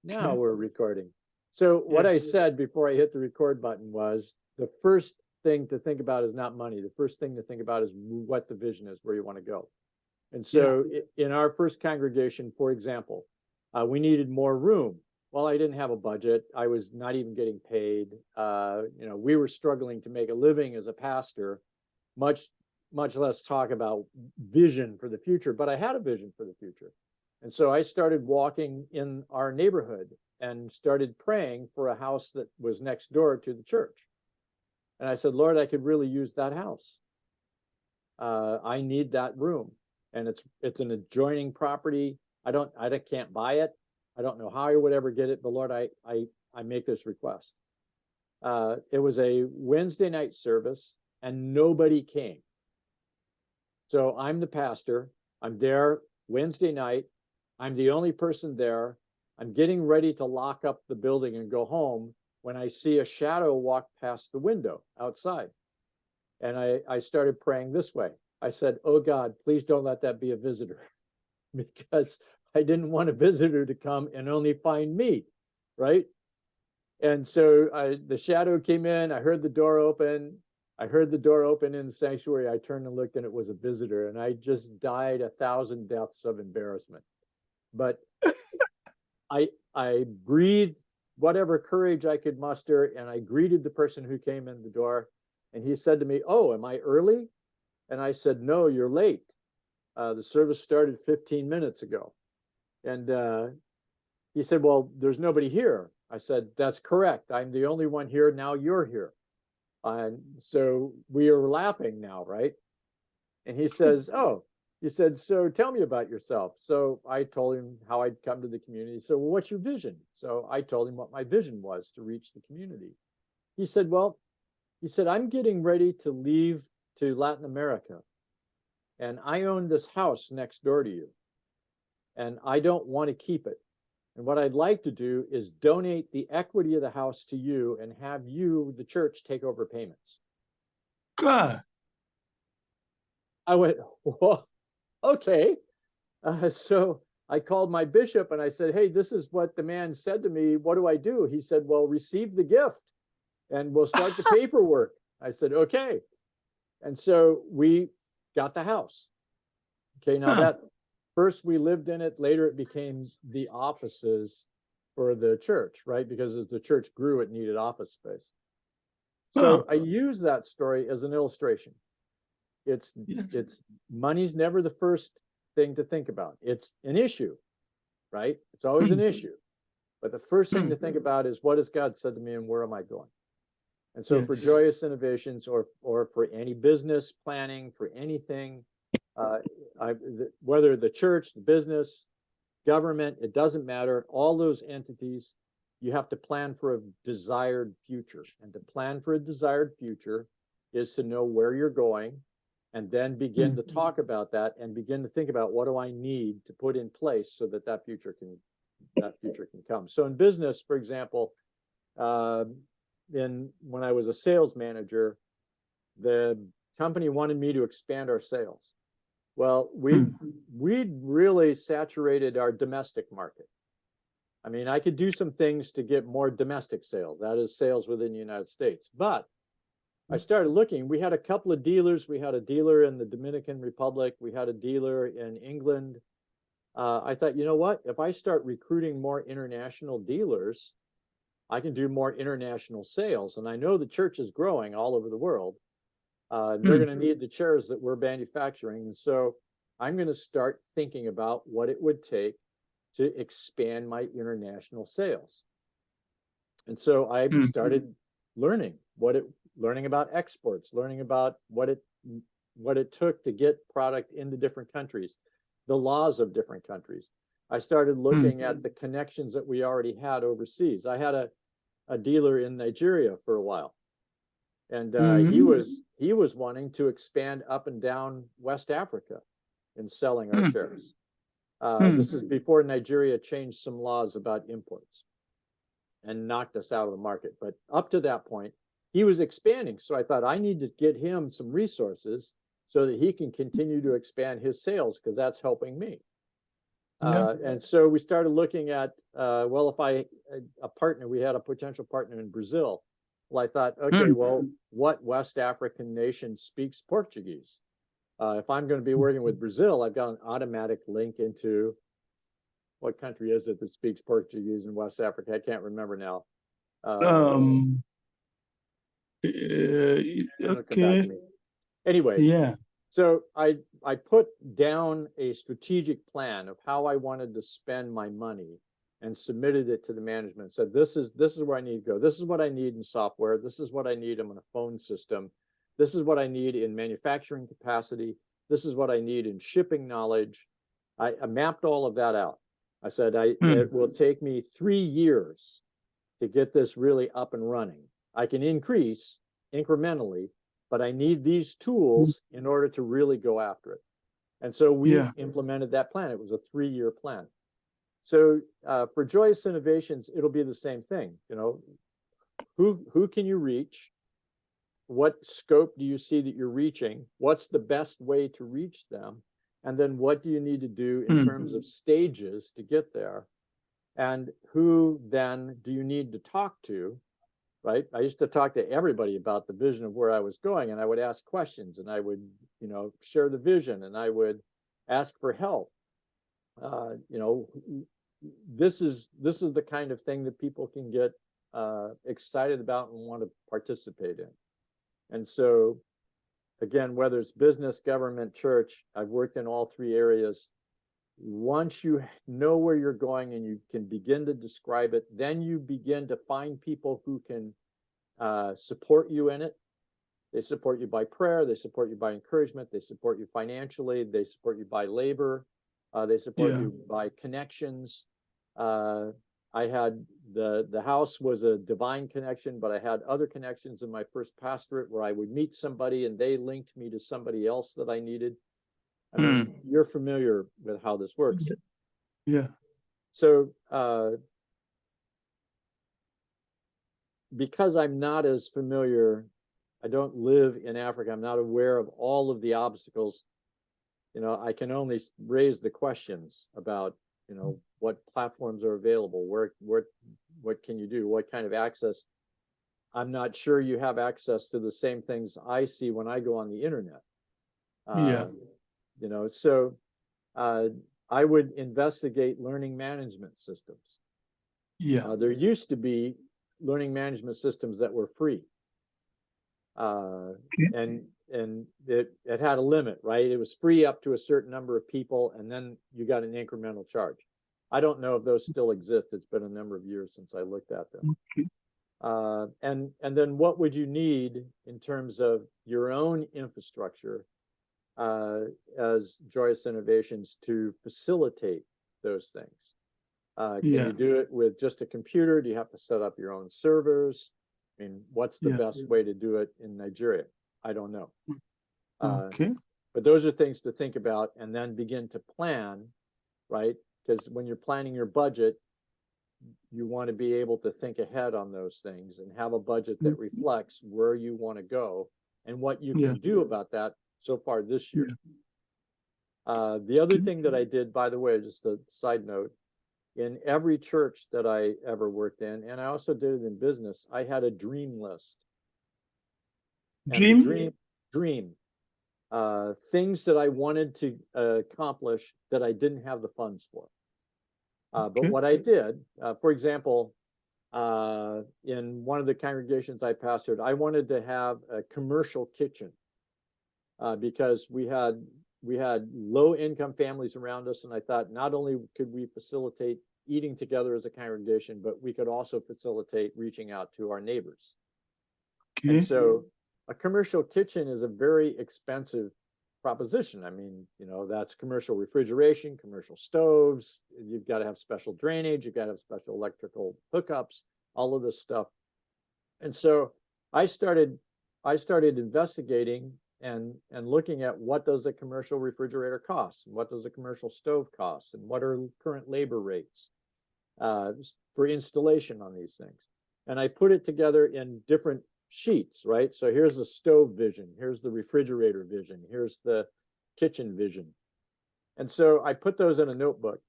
Now Okay. we're recording. So what Yeah. I said before I hit the record button was the first thing to think about is not money. The first thing to think about is what the vision is, where you want to go. And so in our first congregation, for example, we needed more room. Well, I didn't have a budget. I was not even getting paid. We were struggling to make a living as a pastor, much less talk about vision for the future, but I had a vision for the future. And so I started walking in our neighborhood and started praying for a house that was next door to the church. And I said, Lord, I could really use that house. I need that room. And it's an adjoining property. I can't buy it. I don't know how I would ever get it, but Lord, I make this request. It was a Wednesday night service and nobody came. So I'm the pastor. I'm there Wednesday night. I'm the only person there. I'm getting ready to lock up the building and go home when I see a shadow walk past the window outside. And I started praying this way. I said, oh God, please don't let that be a visitor, because I didn't want a visitor to come and only find me, right? And so the shadow came in. I heard the door open. I heard the door open in the sanctuary. I turned and looked, and it was a visitor. And I just died 1,000 deaths of embarrassment. But I breathed whatever courage I could muster, and I greeted the person who came in the door. And he said to me, oh, am I early? And I said, no, you're late. The service started 15 minutes ago. And he said, well, there's nobody here. I said, that's correct. I'm the only one here. Now you're here. And so we are laughing now, right? And he says, oh, he said, so tell me about yourself. So I told him how I'd come to the community. So, well, what's your vision? So I told him what my vision was to reach the community. He said, well, I'm getting ready to leave to Latin America. And I own this house next door to you. And I don't want to keep it. And what I'd like to do is donate the equity of the house to you and have you, the church, take over payments. God. I went, well, okay. So I called my bishop and I said, hey, this is what the man said to me. What do I do? He said, well, receive the gift and we'll start the paperwork. I said, okay. And so we got the house. Okay, now that first we lived in it, later it became the offices for the church, right? Because as the church grew, it needed office space. So I use that story as an illustration. It's money's never the first thing to think about. It's an issue, right? It's always an issue. But the first thing to think about is, what has God said to me and where am I going? And so for Joyous Innovations, or for any business planning, for anything, whether the church, the business, government, it doesn't matter. All those entities, you have to plan for a desired future. And to plan for a desired future is to know where you're going, and then begin to talk about that and begin to think about, what do I need to put in place so that that future can come. So in business, for example, when I was a sales manager, the company wanted me to expand our sales. Well, we'd really saturated our domestic market. I mean, I could do some things to get more domestic sales, that is sales within the United States. But I started looking. We had a couple of dealers. We had a dealer in the Dominican Republic. We had a dealer in England. I thought, you know what? If I start recruiting more international dealers, I can do more international sales. And I know the church is growing all over the world. They're going to need the chairs that we're manufacturing. And so I'm going to start thinking about what it would take to expand my international sales. And so I started learning about exports, learning about what it took to get product into different countries, the laws of different countries. I started looking at the connections that we already had overseas. I had a dealer in Nigeria for a while, and he was wanting to expand up and down West Africa in selling our chairs. This is before Nigeria changed some laws about imports and knocked us out of the market. But up to that point, he was expanding. So I thought, I need to get him some resources so that he can continue to expand his sales, because that's helping me. And so we started looking at, well, if a partner, we had a potential partner in Brazil. Well, I thought, okay, well, what West African nation speaks Portuguese? If I'm going to be working with Brazil, I've got an automatic link into what country is it that speaks Portuguese in West Africa? I can't remember now. It'll come back to Okay. me. Anyway, Yeah. so I put down a strategic plan of how I wanted to spend my money and submitted it to the management. Said, this is where I need to go. This is what I need in software. This is what I need in a phone system. This is what I need in manufacturing capacity. This is what I need in shipping knowledge. I mapped all of that out. I said, it will take me 3 years to get this really up and running. I can increase incrementally, but I need these tools in order to really go after it. And so we implemented that plan. It was a 3-year plan. So for Joyous Innovations, it'll be the same thing. You know, who can you reach? What scope do you see that you're reaching? What's the best way to reach them? And then what do you need to do in terms of stages to get there? And who then do you need to talk to, right? I used to talk to everybody about the vision of where I was going, and I would ask questions, and I would, you know, share the vision, and I would ask for help. You know, this is the kind of thing that people can get excited about and want to participate in. And so, again, whether it's business, government, church, I've worked in all 3 areas. Once you know where you're going and you can begin to describe it, then you begin to find people who can support you in it. They support you by prayer, they support you by encouragement, they support you financially, they support you by labor, they support you by connections. I had the house was a divine connection, but I had other connections in my first pastorate where I would meet somebody and they linked me to somebody else that I needed. I mean, you're familiar with how this works. Yeah. So because I'm not as familiar, I don't live in Africa, I'm not aware of all of the obstacles. You know, I can only raise the questions about, you know, what platforms are available, what can you do, what kind of access. I'm not sure you have access to the same things I see when I go on the internet. You know, so I would investigate learning management systems. There used to be learning management systems that were free. And it had a limit, right? It was free up to a certain number of people, and then you got an incremental charge. I don't know if those still exist. It's been a number of years since I looked at them. And then what would you need in terms of your own infrastructure as Joyous Innovations to facilitate those things? Can you do it with just a computer? Do you have to set up your own servers? I mean, what's the best way to do it in Nigeria? I don't know. But those are things to think about and then begin to plan, right? Because when you're planning your budget, you want to be able to think ahead on those things and have a budget that reflects where you want to go and what you can do about that so far this year. The other thing that I did, by the way, just a side note, in every church that I ever worked in, and I also did it in business, I had a dream list. Dream. Things that I wanted to accomplish that I didn't have the funds for. But what I did, for example, in one of the congregations I pastored, I wanted to have a commercial kitchen because we had low-income families around us, and I thought not only could we facilitate eating together as a congregation, but we could also facilitate reaching out to our neighbors. And so a commercial kitchen is a very expensive proposition. I mean, you know, that's commercial refrigeration, commercial stoves, you've got to have special drainage, you've got to have special electrical hookups, all of this stuff. And so I started investigating and looking at what does a commercial refrigerator cost, and what does a commercial stove cost, and what are current labor rates for installation on these things. And I put it together in different sheets, right? So here's the stove vision, here's the refrigerator vision, here's the kitchen vision. And so I put those in a notebook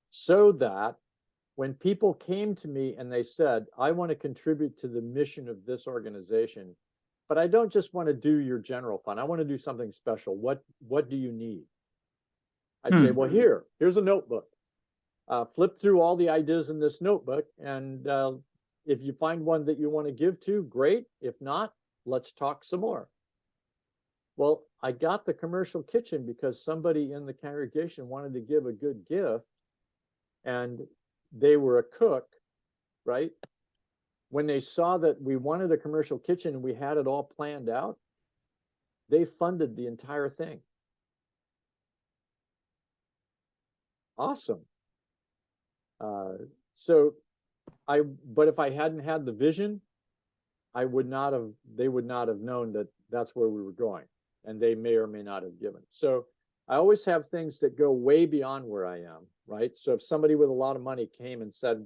so that when people came to me and they said, I want to contribute to the mission of this organization, but I don't just want to do your general fund. I want to do something special. What do you need? I'd say, well, here's a notebook. Flip through all the ideas in this notebook. And if you find one that you want to give to, great. If not, let's talk some more. Well, I got the commercial kitchen because somebody in the congregation wanted to give a good gift, and they were a cook, right? When they saw that we wanted a commercial kitchen and we had it all planned out, they funded the entire thing. Awesome. But if I hadn't had the vision, they would not have known that that's where we were going, and they may or may not have given. So I always have things that go way beyond where I am, right? So if somebody with a lot of money came and said,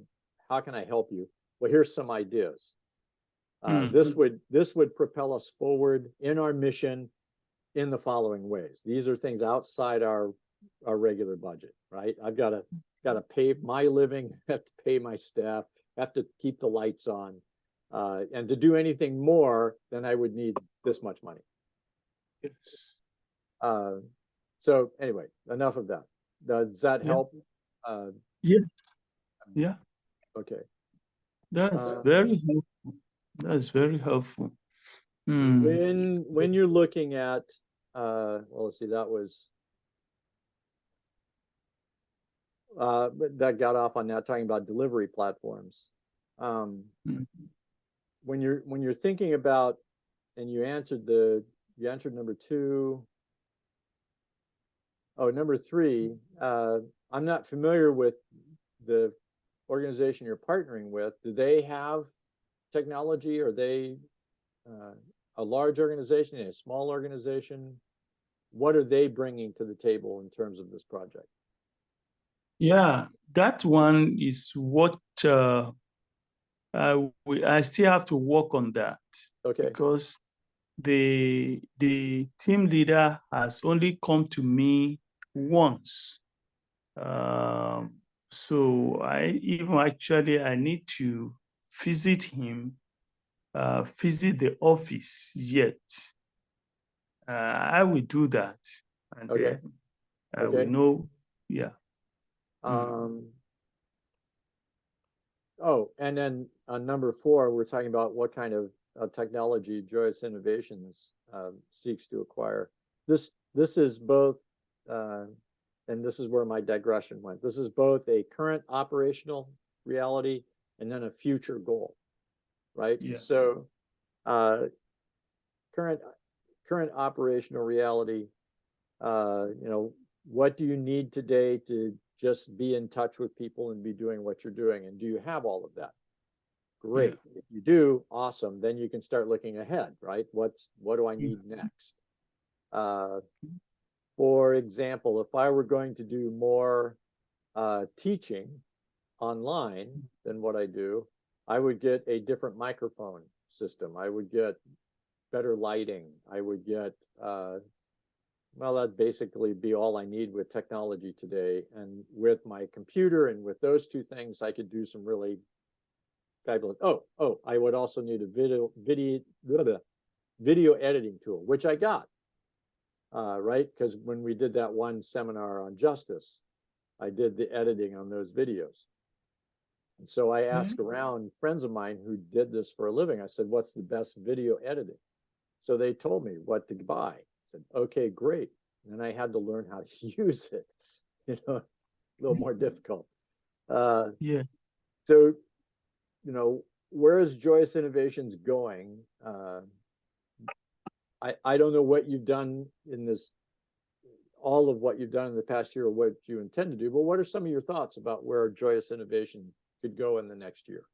how can I help you? Well, here's some ideas. This would propel us forward in our mission in the following ways. These are things outside our regular budget, right? I've got to pay my living, have to pay my staff, have to keep the lights on. And to do anything more, then I would need this much money. Yes. So anyway, enough of that. Does that help? Yes. Yeah. Okay. That's very helpful. That's very helpful. When you're looking at, well, let's see, that was, that got off on that, talking about delivery platforms. When you're thinking about, and you answered number 2. Oh, number 3, I'm not familiar with the organization you're partnering with. Do they have technology? Are they a large organization, a small organization? What are they bringing to the table in terms of this project? Yeah, that one is what I still have to work on that. Okay. Because the team leader has only come to me once. So I need to visit him, visit the office yet. I will do that. And okay. I will know, yeah. Oh, and then on number 4, we're talking about what kind of technology Joyous Innovations seeks to acquire. This is both, and this is where my digression went. This is both a current operational reality and then a future goal, right? Yeah. So current operational reality, what do you need today to just be in touch with people and be doing what you're doing? And do you have all of that? Great. Yeah. If you do, awesome. Then you can start looking ahead, right? What do I need next? For example, if I were going to do more teaching online than what I do, I would get a different microphone system. I would get better lighting. I would get, well, that'd basically be all I need with technology today. And with my computer and with those 2 things, I could do some really fabulous. Oh, I would also need a video editing tool, which I got, right? Because when we did that one seminar on justice, I did the editing on those videos. And so I asked around friends of mine who did this for a living. I said, what's the best video editing? So they told me what to buy. I said, okay, great. And then I had to learn how to use it, a little more difficult. Yeah. So, where is Joyous Innovations going? I don't know what you've done in this, all of what you've done in the past year or what you intend to do, but what are some of your thoughts about where Joyous Innovation could go in the next year?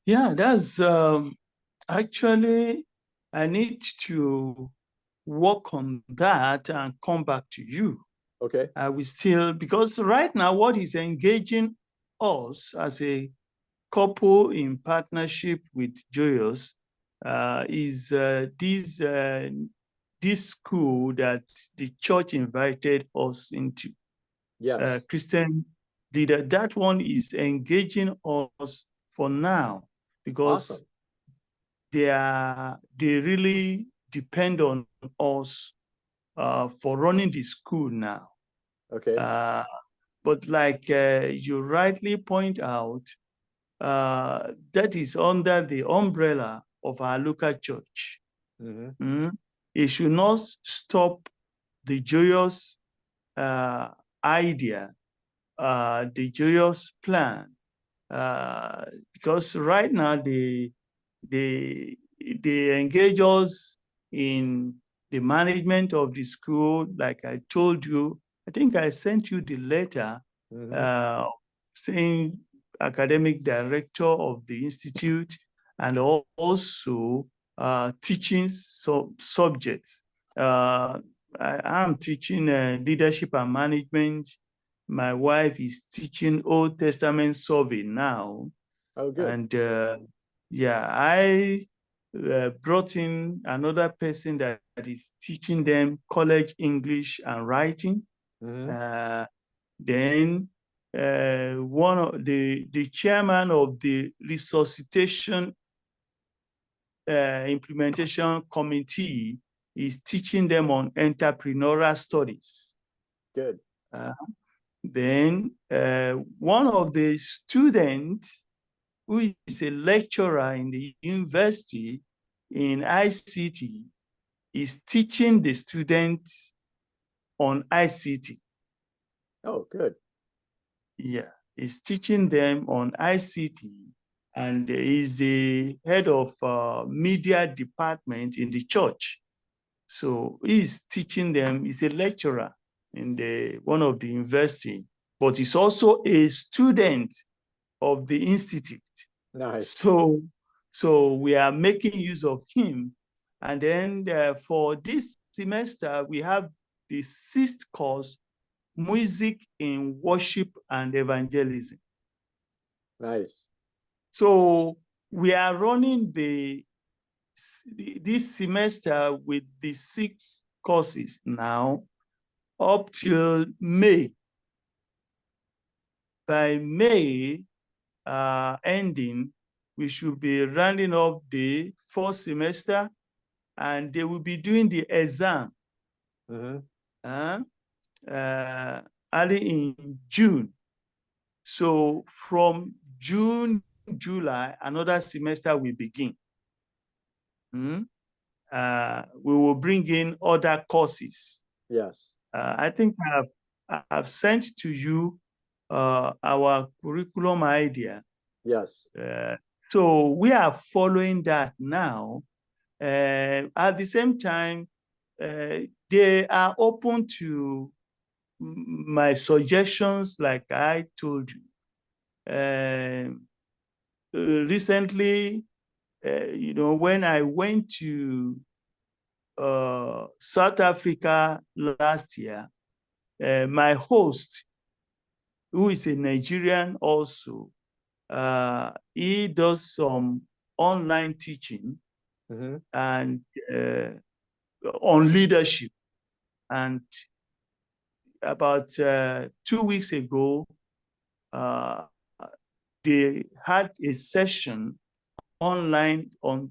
Yeah, that's actually, I need to work on that and come back to you. Okay. I will still, because right now what is engaging us as a couple in partnership with Joyous is this school that the church invited us into. Yes. Christian leader. That one is engaging us for now because Awesome. they really depend on us for running the school now. Okay. But like you rightly point out, that is under the umbrella of our local church. Mm-hmm. It should not stop the joyous idea, the joyous plan, because right now they engage us in the management of the school. Like I told you, I think I sent you the letter Mm-hmm. saying academic director of the institute and also teaching subjects. I'm teaching leadership and management. My wife is teaching Old Testament survey now. Oh, good. And yeah, I brought in another person that is teaching them college English and writing. Mm-hmm. Then one of the chairman of the resuscitation implementation committee is teaching them on entrepreneurial studies. Good. Then one of the students who is a lecturer in the university in ICT is teaching the students on ICT. Oh, good. Yeah, he's teaching them on ICT and is the head of media department in the church. So he's teaching them, he's a lecturer in one of the university, but he's also a student of the institute. Nice. So we are making use of him. And then for this semester, we have the 6th course, Music in Worship and Evangelism. Nice. So we are running this semester with the 6 courses now up till May. By May ending, we should be rounding up the 4th semester, and they will be doing the exam early in June. So from June, July, another semester will begin. We will bring in other courses. Yes. I think I've sent to you our curriculum idea. Yes. So we are following that now. At the same time, they are open to my suggestions, like I told you. Recently, when I went to South Africa last year, my host, who is a Nigerian also, he does some online teaching and on leadership. And about 2 weeks ago, they had a session online on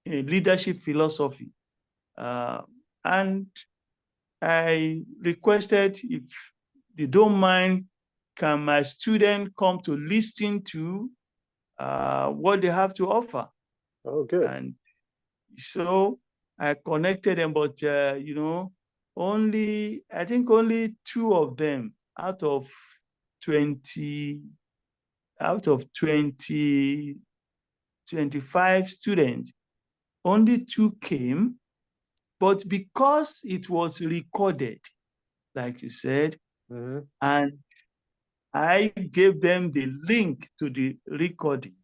leadership philosophy. And I requested, if they don't mind, can my student come to listen to what they have to offer? Oh, good. And so I connected them, but I think only 2 of them out of 25 students, only 2 came. But because it was recorded, like you said, and I gave them the link to the recording.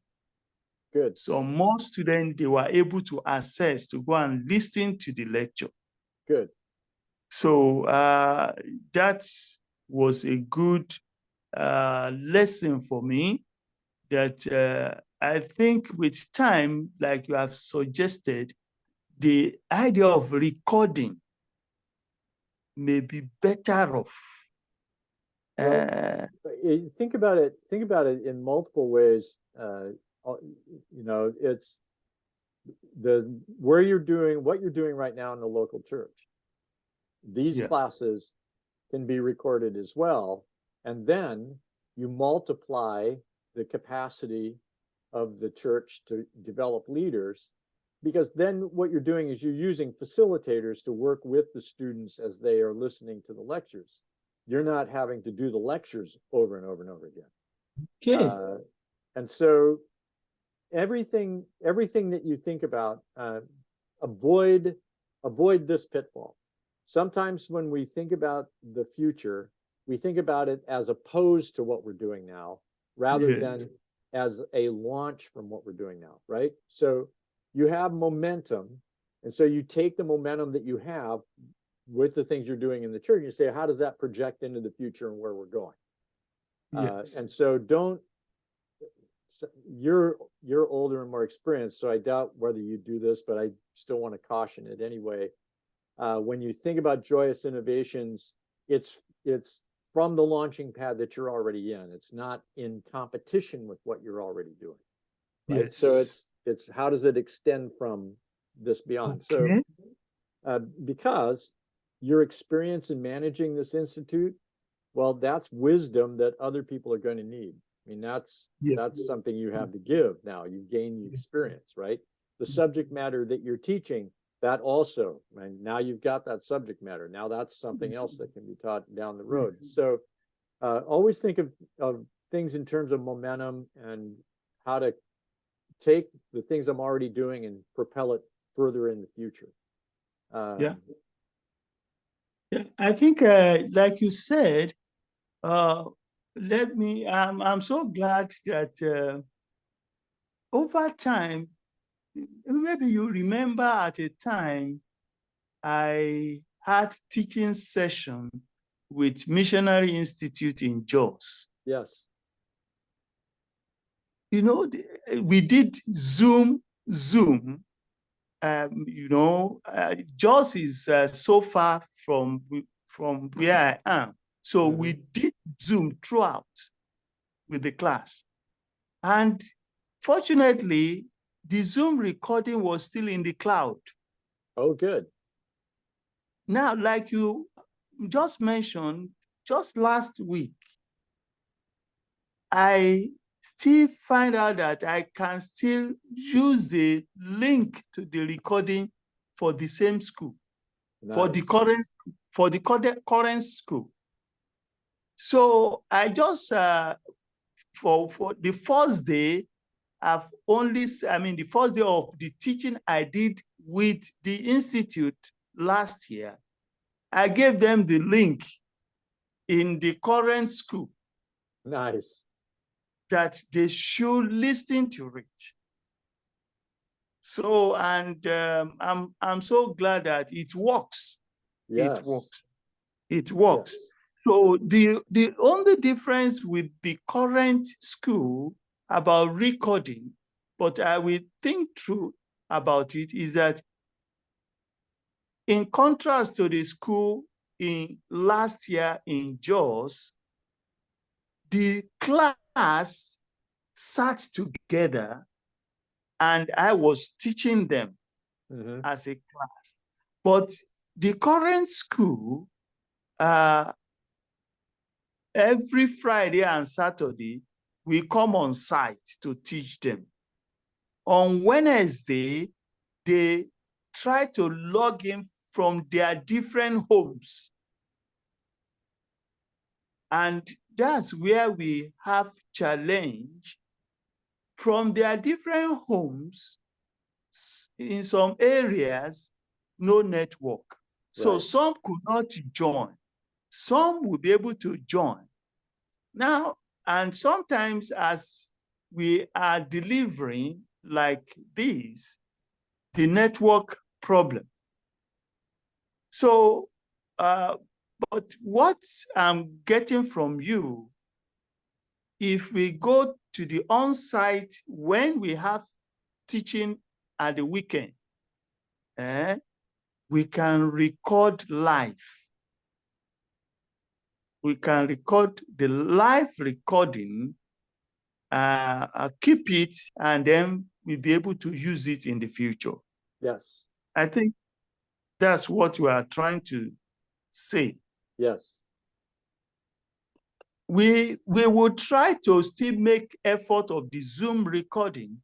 Good. So most students, they were able to access to go and listen to the lecture. Good. So that was a good lesson for me, that I think with time, like you have suggested, the idea of recording may be better off Uh, Think about it. Think about it in multiple ways. It's what you're doing right now in the local church. These yeah, classes can be recorded as well, and then you multiply the capacity of the church to develop leaders, because then what you're doing is you're using facilitators to work with the students as they are listening to the lectures. You're not having to do the lectures over and over and over again. okay, And so everything that you think about, avoid this pitfall. Sometimes when we think about the future, we think about it as opposed to what we're doing now, rather yes, than as a launch from what we're doing now, right? So you have momentum, and so you take the momentum that you have with the things you're doing in the church, and you say, how does that project into the future and where we're going? yes, And so you're older and more experienced, so I doubt whether you do this, but I still want to caution it anyway. When you think about joyous innovations, it's from the launching pad that you're already in. It's not in competition with what you're already doing, right? So yes, it's how does it extend from this beyond? So okay, because your experience in managing this institute, well, that's wisdom that other people are going to need. I mean, that's yeah, something you have to give now. You've gained the experience, right? The subject matter that you're teaching, that also, and now you've got that subject matter. Now that's something else that can be taught down the road. So always think of things in terms of momentum and how to take the things I'm already doing and propel it further in the future. yeah, yeah. I think, like you said, uh, I'm so glad that over time, maybe you remember at a time, I had teaching session with Missionary Institute in Jos. Yes. You know, we did Zoom. Jos is so far from where I am. So we did Zoom throughout with the class. And fortunately, the Zoom recording was still in the cloud. Oh, good. Now, like you just mentioned, just last week, I still find out that I can still use the link to the recording for the same school, for the Nice. current school. So I just for the first day, the first day of the teaching I did with the institute last year, I gave them the link in the current school Nice. that they should listen to it. So, and I'm so glad that it works. It Yes. works. It works. Yes. So the only difference with the current school about recording, but I will think through about it, is that in contrast to the school in last year in Jos, the class sat together and I was teaching them as a class. But the current school, every Friday and Saturday, we come on site to teach them. On Wednesday, they try to log in from their different homes. And that's where we have challenge. From their different homes, in some areas, no network. So Right. some could not join. Some will be able to join. Now, and sometimes as we are delivering like this, the network problem. So, but what I'm getting from you, if we go to the on-site when we have teaching at the weekend, we can record live. we can record the live recording, keep it, and then we'll be able to use it in the future. Yes, I think that's what we are trying to say. yes, We will try to still make effort of the Zoom recording,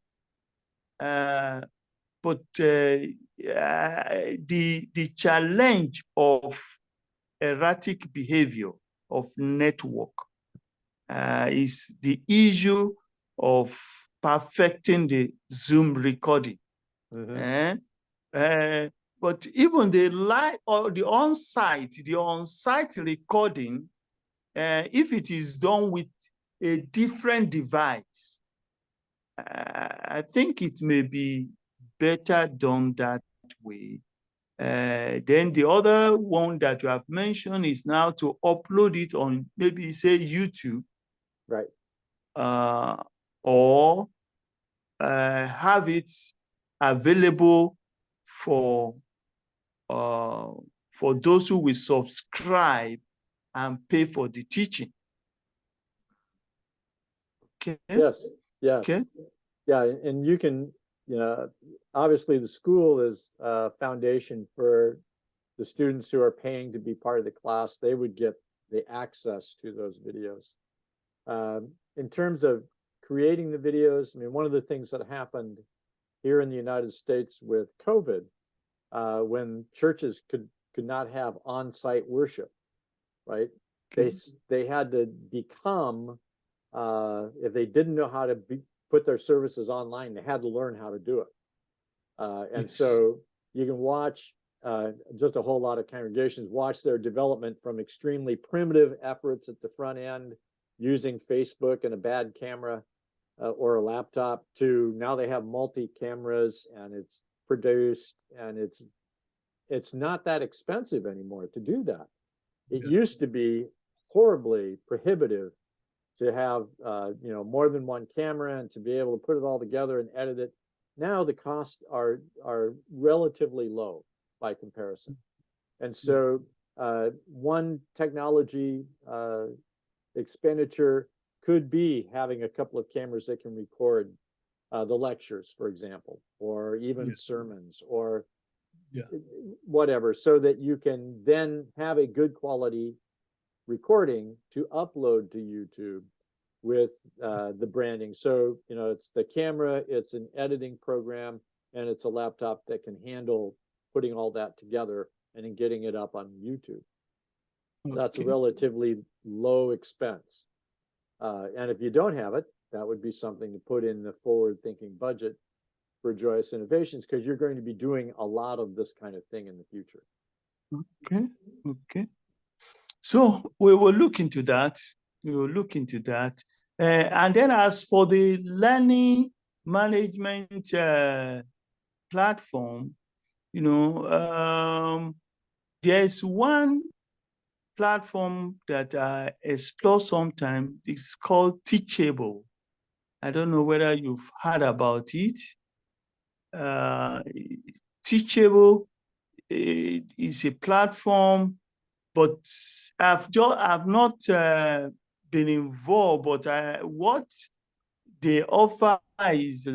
but the challenge of erratic behavior of network is the issue of perfecting the Zoom recording. mhm, But even the live or the on-site recording, if it is done with a different device, I think it may be better done that way. Then the other one that you have mentioned is now to upload it on maybe say YouTube, right, or have it available for those who will subscribe and pay for the teaching. Okay. yes, yes. Okay. Yeah, and you can, you know, obviously the school is a foundation for the students who are paying to be part of the class. They would get the access to those videos. In terms of creating the videos, I mean, one of the things that happened here in the United States with COVID, when churches could not have on-site worship, right? Okay. They had to become, if they didn't know how to put their services online, they had to learn how to do it. And Yes. so you can watch just a whole lot of congregations watch their development from extremely primitive efforts at the front end using Facebook and a bad camera or a laptop to now they have multi cameras and it's produced and it's not that expensive anymore to do that. It used to be horribly prohibitive to have you know, more than one camera and to be able to put it all together and edit it. Now the costs are relatively low by comparison. And so one technology expenditure could be having a couple of cameras that can record the lectures, for example, or even sermons or whatever, so that you can then have a good quality recording to upload to YouTube with the branding. So, you know, it's the camera, it's an editing program, and it's a laptop that can handle putting all that together and then getting it up on YouTube. Okay. That's a relatively low expense. And if you don't have it, that would be something to put in the forward-thinking budget for Joyous Innovations, because you're going to be doing a lot of this kind of thing in the future. Okay, okay. So we will look into that. We will look into that. And then as for the learning management platform, you know, there's one platform that I explore sometimes. It's called Teachable. I don't know whether you've heard about it. Teachable is a platform, but I've not been involved. But what they offer is,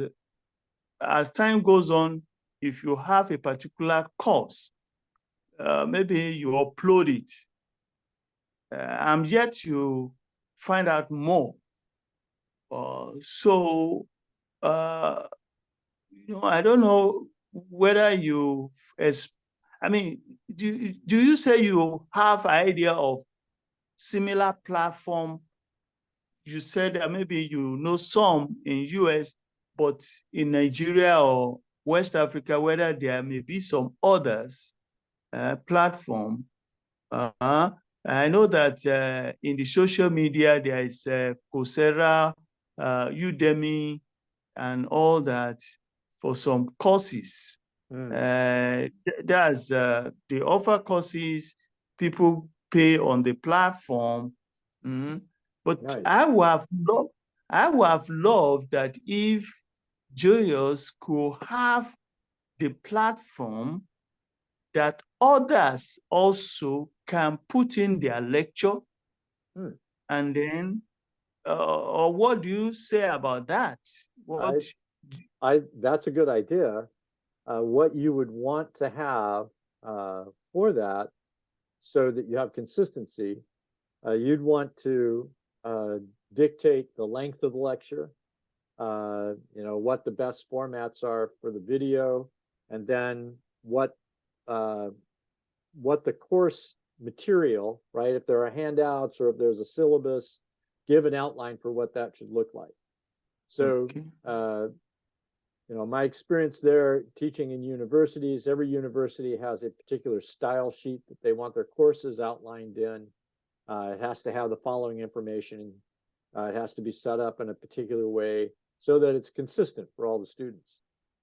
as time goes on, if you have a particular course, maybe you upload it. I'm yet to find out more. So, you know, I don't know whether you, I mean, do you say you have an idea of similar platform? You said that maybe you know some in US, but in Nigeria or West Africa, whether there may be some others platform. I know that in the social media, there is Coursera, Udemy, and all that for some courses. That's they offer courses, people pay on the platform. But nice. I would have loved that if Joyous could have the platform that others also can put in their lecture Hmm. And then, or what do you say about that? What? That's a good idea. What you would want to have for that, so that you have consistency, you'd want to dictate the length of the lecture, what the best formats are for the video, and then what the course material, right? If there are handouts or if there's a syllabus, give an outline for what that should look like. So, Okay. my experience there teaching in universities, every university has a particular style sheet that they want their courses outlined in. It has to have the following information. It has to be set up in a particular way so that it's consistent for all the students.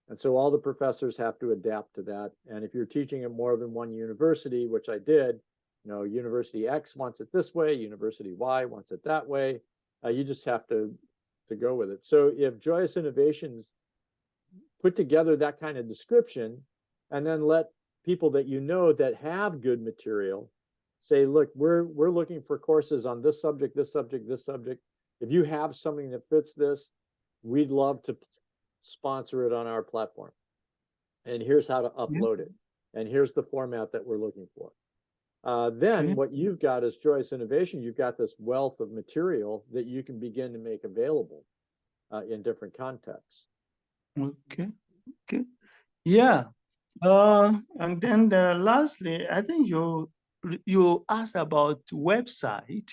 And so all the professors have to adapt to that. And if you're teaching at more than one university, which I did, University X wants it this way, University Y wants it that way. You just have to go with it. So if Joyous Innovations put together that kind of description, and then let people that that have good material say, look, we're looking for courses on this subject, this subject, this subject. If you have something that fits this, we'd love to sponsor it on our platform. And here's how to upload it. And here's the format that we're looking for. Then what you've got is Joyous Innovation. You've got this wealth of material that you can begin to make available in different contexts. Okay. Yeah. And then lastly, I think you asked about website.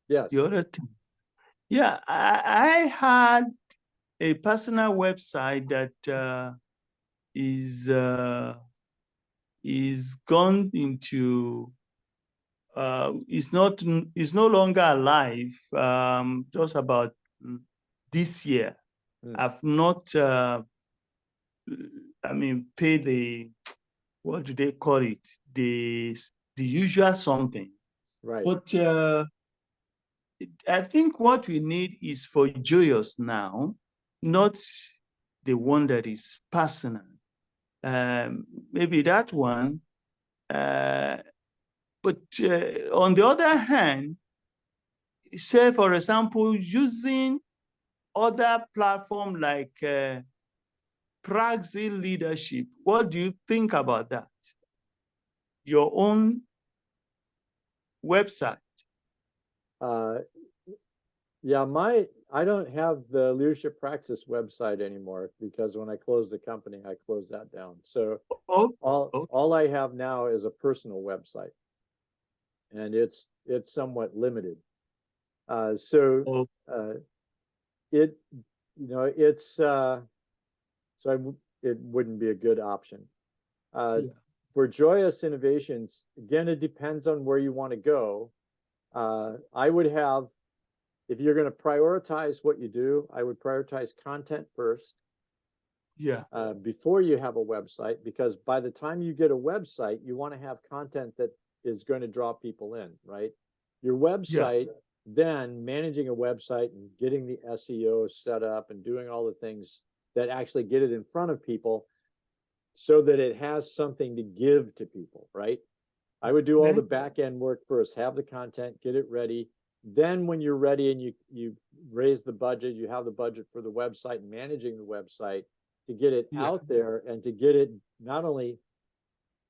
Yes. The other thing. Yeah, I had a personal website that is gone into is no longer alive. Just about this year. I've not pay the, what do they call it? The usual something. Right. But I think what we need is for Joyous now, not the one that is personal. Maybe that one. But on the other hand, say, for example, using other platform like Praxis Leadership, what do you think about that? Your own website? Yeah, I don't have the Leadership Praxis website anymore, because when I closed the company, I closed that down. So all I have now is a personal website, and it's somewhat limited. It wouldn't be a good option. For Joyous Innovations, again, it depends on where you want to go. I would have, if you're going to prioritize what you do, I would prioritize content first. Before you have a website, because by the time you get a website, you want to have content that is going to draw people in, right? Your website, then managing a website and getting the SEO set up and doing all the things that actually get it in front of people so that it has something to give to people, right? I would do all the back end work first, have the content, get it ready. Then when you're ready and you've raised the budget, you have the budget for the website and managing the website, to get it out there and to get it not only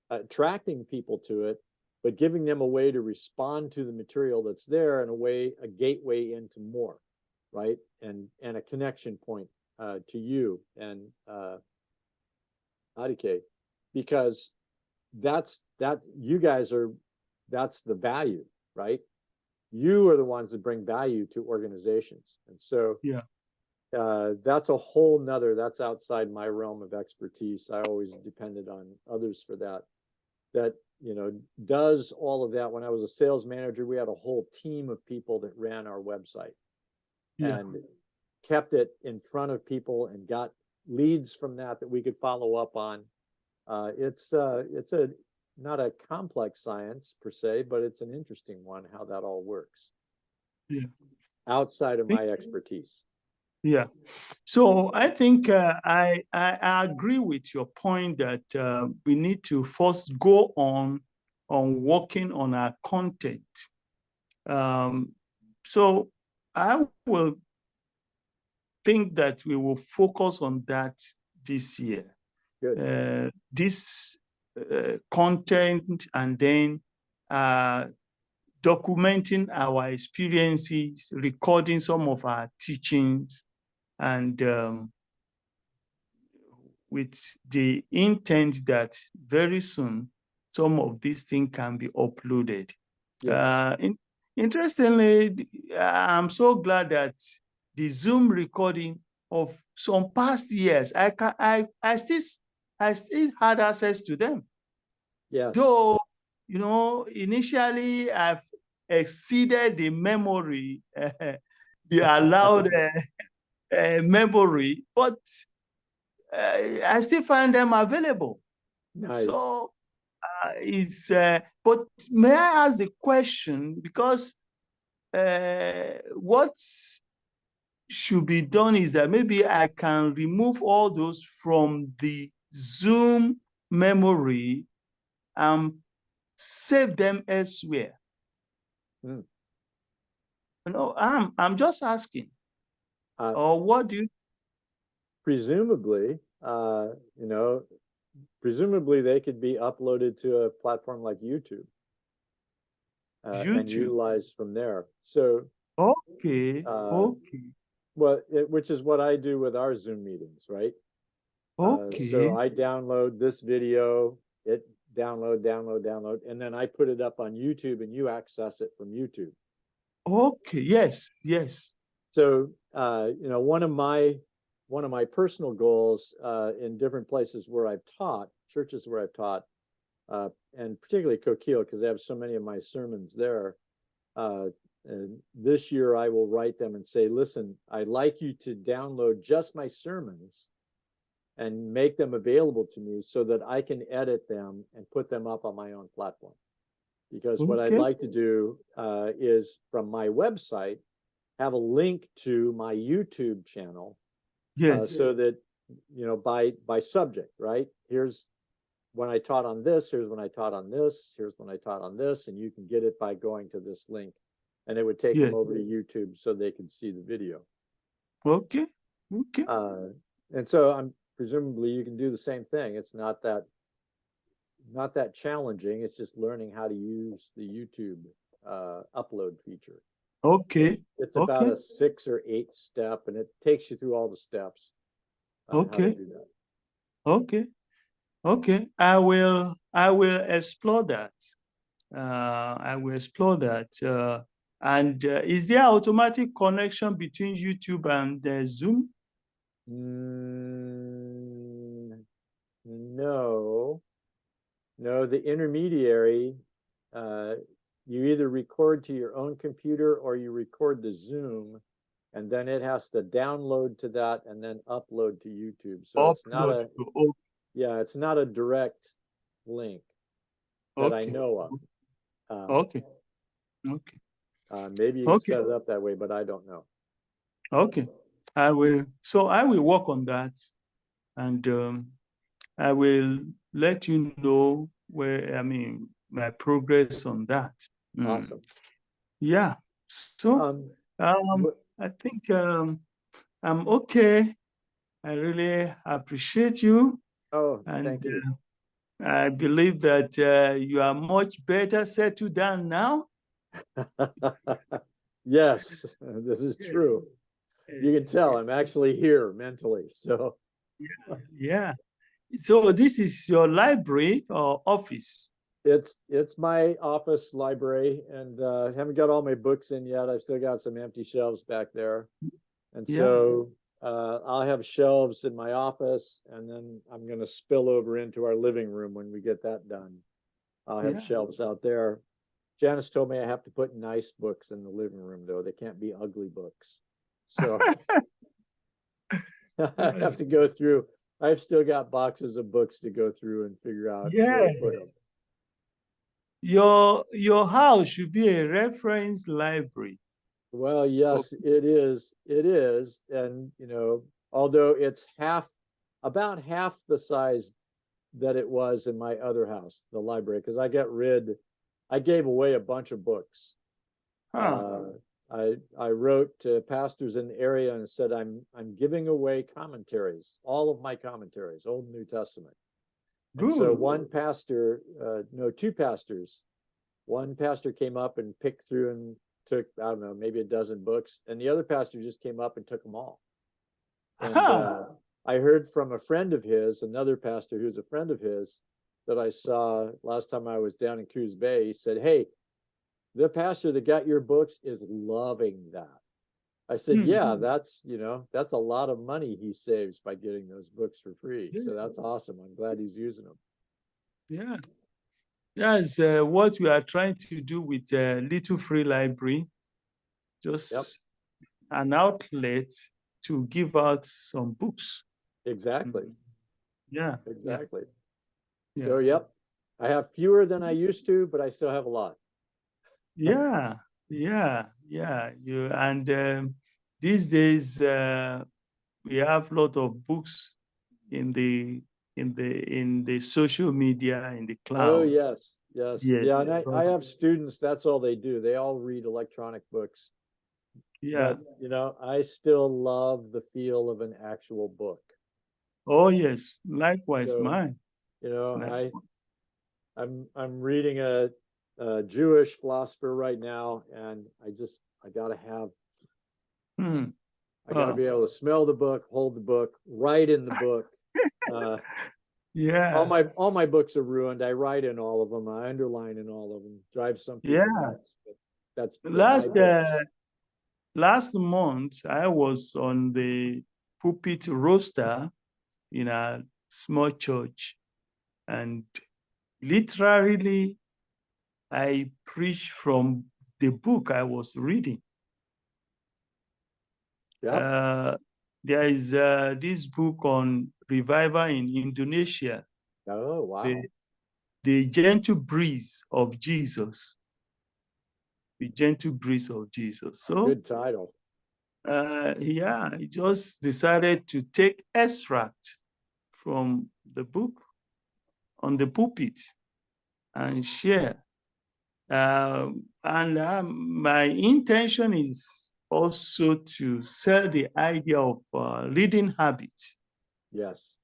attracting people to it, but giving them a way to respond to the material that's there, and a gateway into more, right? And a connection point to you and Adike, because that's the value, right? You are the ones that bring value to organizations. And so that's a whole nother, that's outside my realm of expertise. I always depended on others for that does all of that. When I was a sales manager, we had a whole team of people that ran our website and kept it in front of people and got leads from that we could follow up on. It's not a complex science per se, but it's an interesting one, how that all works. Outside of my expertise. So I think I agree with your point that we need to first go on working on our content So I will think that we will focus on that this year. Good. This content, and then documenting our experiences, recording some of our teachings, and with the intent that very soon some of these things can be uploaded. Yes. Interestingly, I'm so glad that the Zoom recording of some past years, I still had access to them. Yes. Though, initially I've exceeded the memory, the allowed memory, but I still find them available. Nice. So but may I ask the question, because what should be done is that maybe I can remove all those from the Zoom memory and save them elsewhere. Mm. I'm just asking. Or what do you? Presumably, presumably they could be uploaded to a platform like YouTube. And utilized from there. So okay, okay. Well, which is what I do with our Zoom meetings, right? Okay. So I download this video, download, and then I put it up on YouTube, and you access it from YouTube. Okay. Yes. Yes. So one of my personal goals in different places where I've taught, churches where I've taught, and particularly Coquille, because I have so many of my sermons there. And this year I will write them and say, listen, I'd like you to download just my sermons and make them available to me so that I can edit them and put them up on my own platform. Because what I'd like to do is from my website, have a link to my YouTube channel. Yes. So that, by subject, right? Here's when I taught on this, here's when I taught on this, here's when I taught on this, and you can get it by going to this link. And it would take them over to YouTube so they could see the video. Okay. Okay. And so I'm presumably you can do the same thing. It's not that challenging. It's just learning how to use the YouTube upload feature. Okay. It's about a 6 or 8 step, and it takes you through all the steps. How to do that. Okay. Okay. I will explore that. I will explore that. And is there automatic connection between YouTube and Zoom? No. The intermediary, you either record to your own computer or you record the Zoom, and then it has to download to that and then upload to YouTube. So it's not a direct link that I know of. Okay. Maybe you can set it up that way, but I don't know. Okay. I will work on that, and I will let you know my progress on that. Awesome. Yeah. So I think I'm okay. I really appreciate you. Oh, and thank you. I believe that you are much better settled down now. Yes, this is true. You can tell I'm actually here mentally. So yeah. So this is your library or office? It's my office library, and I haven't got all my books in yet. I've still got some empty shelves back there. And so I'll have shelves in my office, and then I'm going to spill over into our living room when we get that done. I'll have shelves out there. Janice told me I have to put nice books in the living room, though. They can't be ugly books. So I have to go through. I've still got boxes of books to go through and figure out where to put them. Your house should be a reference library. Well, yes, it is. It is. And, although it's about half the size that it was in my other house, the library, because I gave away a bunch of books. I wrote to pastors in the area and said, I'm giving away commentaries, all of my commentaries, Old and New Testament. And so Good. one pastor, no, two pastors, one pastor came up and picked through and took, I don't know, maybe a dozen books, and the other pastor just came up and took them all. And I heard from a friend of his, another pastor who's a friend of his, that I saw last time I was down in Coos Bay. He said, hey, the pastor that got your books is loving that. I said, yeah, that's, that's a lot of money he saves by getting those books for free. So that's awesome. I'm glad he's using them. Yeah. That's what we are trying to do with Little Free Library. Just an outlet to give out some books. Exactly. Yeah. Exactly. Yeah. So, yep, I have fewer than I used to, but I still have a lot. Yeah. You and these days we have a lot of books in the social media, in the cloud. Oh, yes. Yeah. Yeah, and I have students, that's all they do. They all read electronic books. Yeah. But, I still love the feel of an actual book. Oh, yes. Likewise, So, mine. I'm reading a Jewish philosopher right now, and I gotta have, I gotta be able to smell the book, hold the book, write in the book. Yeah. All my books are ruined. I write in all of them. I underline in all of them. Drives some people nuts. But that's last month I was on the pulpit roster in a small church, and literally I preached from the book I was reading. Yep. There is this book on revival in Indonesia. Oh, wow. The Gentle Breeze of Jesus. The Gentle Breeze of Jesus. So good title. I just decided to take extract from the book on the pulpit and share. My intention is also to sell the idea of reading habits. Yes.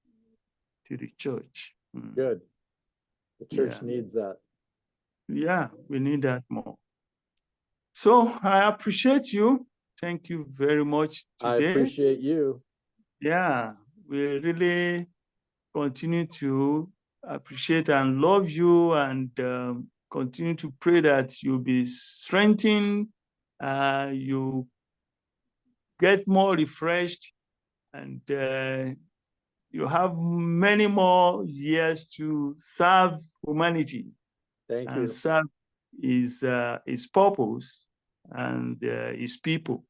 To the church. Good. The church needs that. Yeah, we need that more. So I appreciate you. Thank you very much today. I appreciate you. Yeah, we really continue to appreciate and love you, and continue to pray that you'll be strengthened, you get more refreshed, and you have many more years to serve humanity. Thank you. And serve his purpose and his people.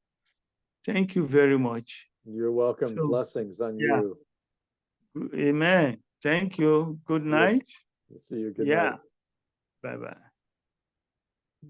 Thank you very much. You're welcome. Blessings on you. Amen. Thank you. Good night. See you. Good night. Bye-bye.